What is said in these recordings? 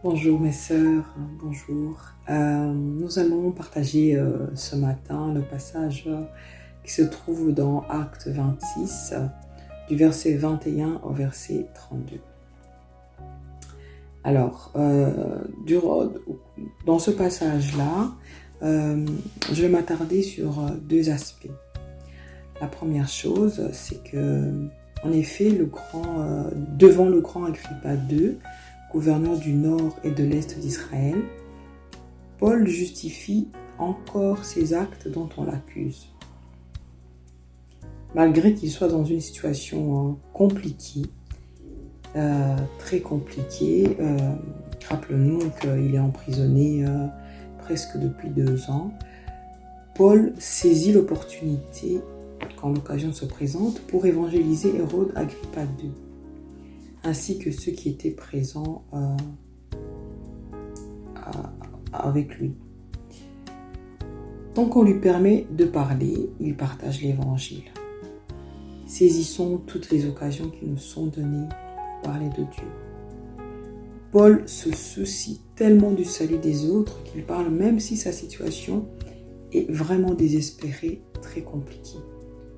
Bonjour mes sœurs, bonjour. Nous allons partager ce matin le passage qui se trouve dans Actes 26, du verset 21 au verset 32. Alors, dans ce passage-là, je vais m'attarder sur deux aspects. La première chose, c'est que, en effet, devant le grand Agrippa II, gouverneur du nord et de l'est d'Israël, Paul justifie encore ses actes dont on l'accuse. Malgré qu'il soit dans une situation compliquée, très compliquée, rappelons-nous qu'il est emprisonné presque depuis 2 ans, Paul saisit l'opportunité, quand l'occasion se présente, pour évangéliser Hérode Agrippa II, ainsi que ceux qui étaient présents avec lui. Tant qu'on lui permet de parler, il partage l'évangile. Saisissons toutes les occasions qui nous sont données pour parler de Dieu. Paul se soucie tellement du salut des autres qu'il parle même si sa situation est vraiment désespérée, très compliquée.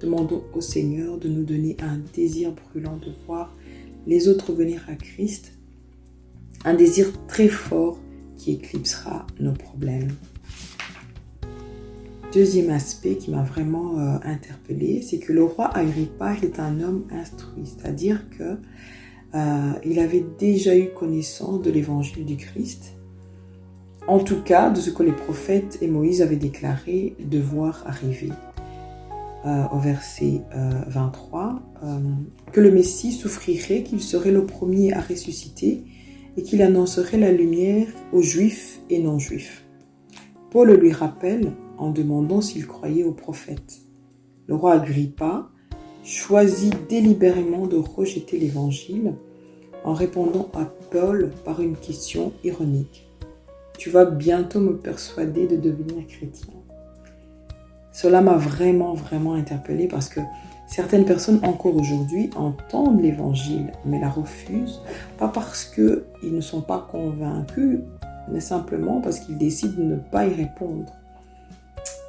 Demandons au Seigneur de nous donner un désir brûlant de voir les autres venir à Christ, un désir très fort qui éclipsera nos problèmes. Deuxième aspect qui m'a vraiment interpellée, c'est que le roi Agrippa est un homme instruit, c'est-à-dire qu'il avait déjà eu connaissance de l'évangile du Christ, en tout cas de ce que les prophètes et Moïse avaient déclaré devoir arriver. Au verset 23, que le Messie souffrirait, qu'il serait le premier à ressusciter et qu'il annoncerait la lumière aux Juifs et non-Juifs. Paul lui rappelle en demandant s'il croyait aux prophètes. Le roi Agrippa choisit délibérément de rejeter l'évangile en répondant à Paul par une question ironique. « Tu vas bientôt me persuader de devenir chrétien. » Cela m'a vraiment interpellée parce que certaines personnes encore aujourd'hui entendent l'évangile mais la refusent, pas parce qu'ils ne sont pas convaincus, mais simplement parce qu'ils décident de ne pas y répondre.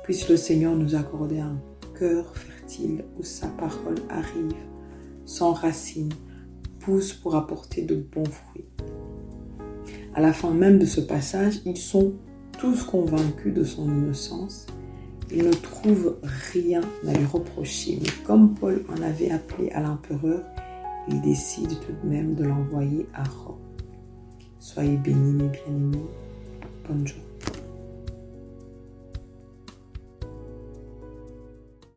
Puisse le Seigneur nous accorder un cœur fertile où sa parole arrive, s'enracine, pousse pour apporter de bons fruits. À la fin même de ce passage, ils sont tous convaincus de son innocence. Ils ne trouvent rien à lui reprocher, mais comme Paul en avait appelé à l'empereur, il décide tout de même de l'envoyer à Rome. Soyez bénis mes bien-aimés. Bonne journée.